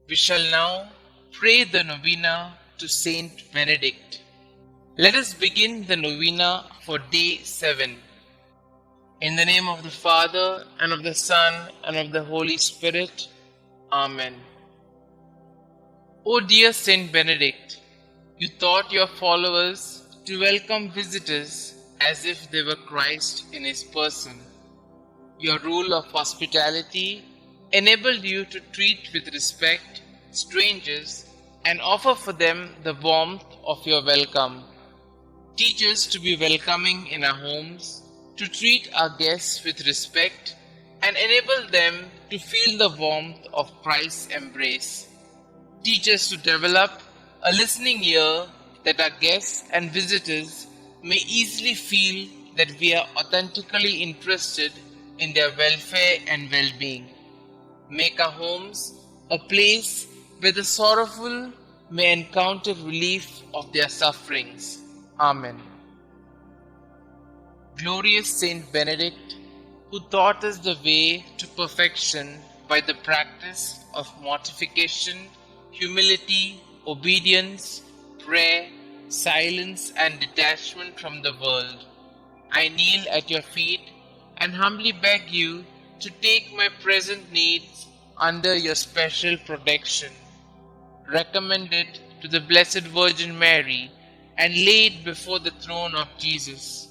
We shall now pray the Novena to St Benedict. Let us begin the Novena for day 7. In the name of the Father, and of the Son, and of the Holy Spirit. Amen. O dear St Benedict, you taught your followers to welcome visitors as if they were Christ in his person. Your rule of hospitality enabled you to treat with respect strangers and offer for them the warmth of your welcome. Teach us to be welcoming in our homes, to treat our guests with respect, and enable them to feel the warmth of Christ's embrace. Teach us to develop a listening ear that our guests and visitors may easily feel that we are authentically interested in their welfare and well-being. Make our homes a place where the sorrowful may encounter relief of their sufferings. Amen. Glorious Saint Benedict, who taught us the way to perfection by the practice of mortification, humility, obedience, prayer, silence, and detachment from the world, I kneel at your feet and humbly beg you to take my present needs under your special protection. Recommend it to the Blessed Virgin Mary and lay it before the throne of Jesus.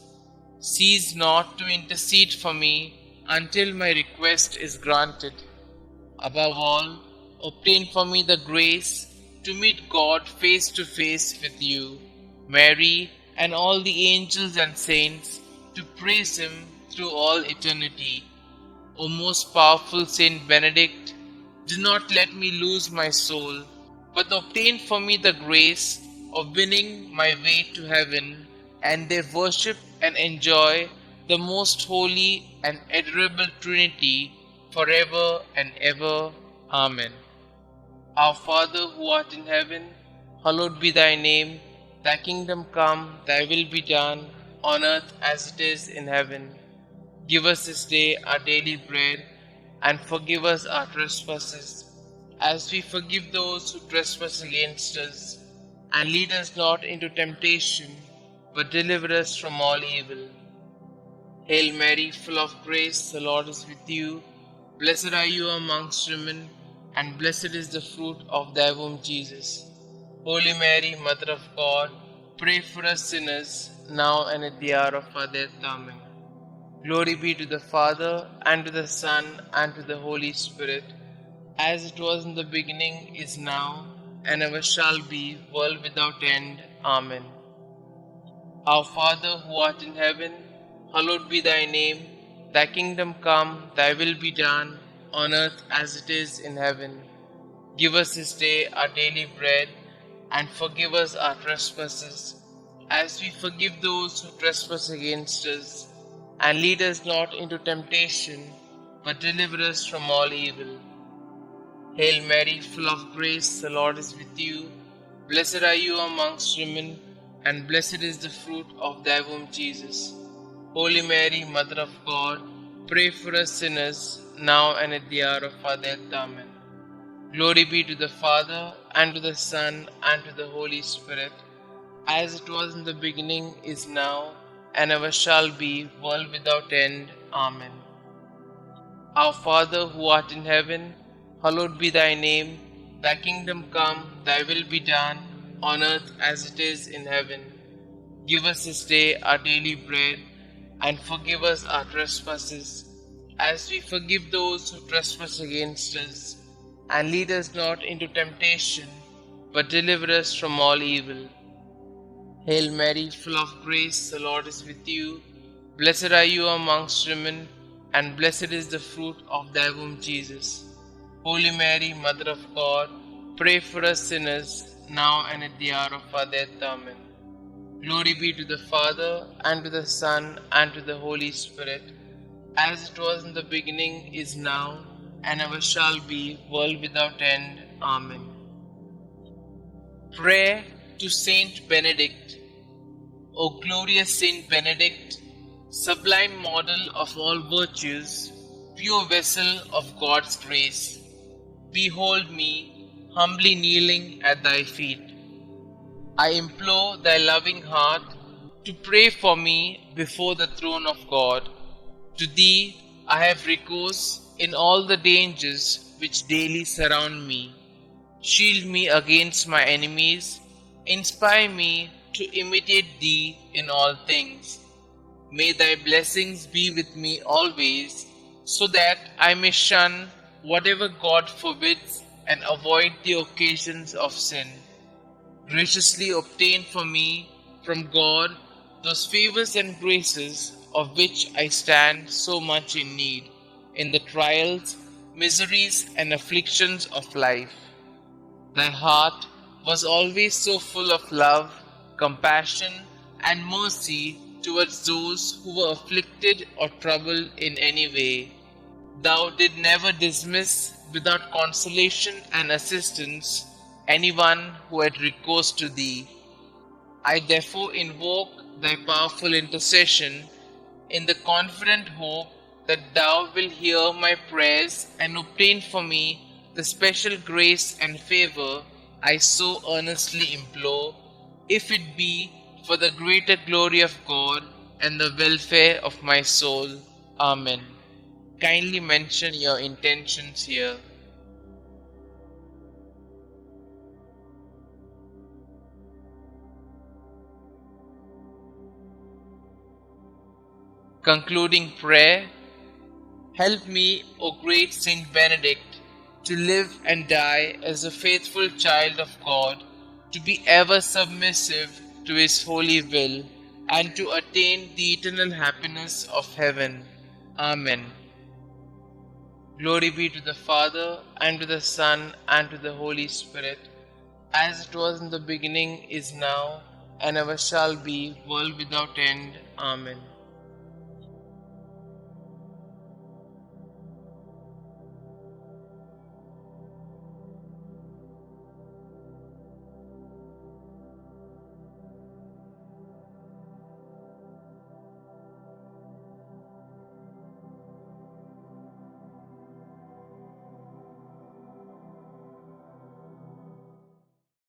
Cease not to intercede for me until my request is granted. Above all, obtain for me the grace to meet God face to face with you, Mary, and all the angels and saints, to praise Him through all eternity. O most powerful Saint Benedict, do not let me lose my soul, but obtain for me the grace of winning my way to heaven, and there worship and enjoy the most holy and adorable Trinity forever and ever. Amen. Our Father who art in heaven, hallowed be thy name. Thy kingdom come, thy will be done, on earth as it is in heaven. Give us this day our daily bread, and forgive us our trespasses, as we forgive those who trespass against us. And lead us not into temptation, but deliver us from all evil. Hail Mary, full of grace, the Lord is with you. Blessed are you amongst women, and blessed is the fruit of thy womb, Jesus. Holy Mary, Mother of God, pray for us sinners, now and at the hour of our death. Amen. Glory be to the Father, and to the Son, and to the Holy Spirit, as it was in the beginning, is now, and ever shall be, world without end. Amen. Our Father who art in heaven, hallowed be thy name. Thy kingdom come, thy will be done, on earth as it is in heaven. Give us this day our daily bread, and forgive us our trespasses, as we forgive those who trespass against us. And lead us not into temptation, but deliver us from all evil. Hail Mary, full of grace, the Lord is with you. Blessed are you amongst women, and blessed is the fruit of thy womb, Jesus. Holy Mary, Mother of God, pray for us sinners, now and at the hour of our death. Amen. Glory be to the Father, and to the Son, and to the Holy Spirit, as it was in the beginning, is now, and ever shall be, world without end. Amen. Our Father who art in heaven, hallowed be thy name. Thy kingdom come, thy will be done, on earth as it is in heaven. Give us this day our daily bread, and forgive us our trespasses, as we forgive those who trespass against us. And lead us not into temptation, but deliver us from all evil. Hail Mary, full of grace, the Lord is with you. Blessed are you amongst women, and blessed is the fruit of thy womb, Jesus. Holy Mary, Mother of God, pray for us sinners, now and at the hour of our death. Amen. Glory be to the Father, and to the Son, and to the Holy Spirit, as it was in the beginning, is now, and ever shall be, world without end. Amen. Prayer to Saint Benedict. O glorious Saint Benedict, sublime model of all virtues, pure vessel of God's grace, behold me, humbly kneeling at thy feet. I implore thy loving heart to pray for me before the throne of God. To thee I have recourse in all the dangers which daily surround me. Shield me against my enemies, inspire me to imitate thee in all things. May thy blessings be with me always, so that I may shun whatever God forbids and avoid the occasions of sin. Graciously obtain for me from God those favors and graces of which I stand so much in need in the trials, miseries, and afflictions of life. Thy heart was always so full of love, compassion, and mercy towards those who were afflicted or troubled in any way. Thou did never dismiss without consolation and assistance anyone who had recourse to thee. I therefore invoke thy powerful intercession in the confident hope that thou wilt hear my prayers and obtain for me the special grace and favor I so earnestly implore, if it be for the greater glory of God and the welfare of my soul. Amen. Kindly mention your intentions here. Concluding prayer. Help me, O great St Benedict, to live and die as a faithful child of God, to be ever submissive to His holy will, and to attain the eternal happiness of heaven. Amen. Glory be to the Father, and to the Son, and to the Holy Spirit, as it was in the beginning, is now, and ever shall be, world without end. Amen.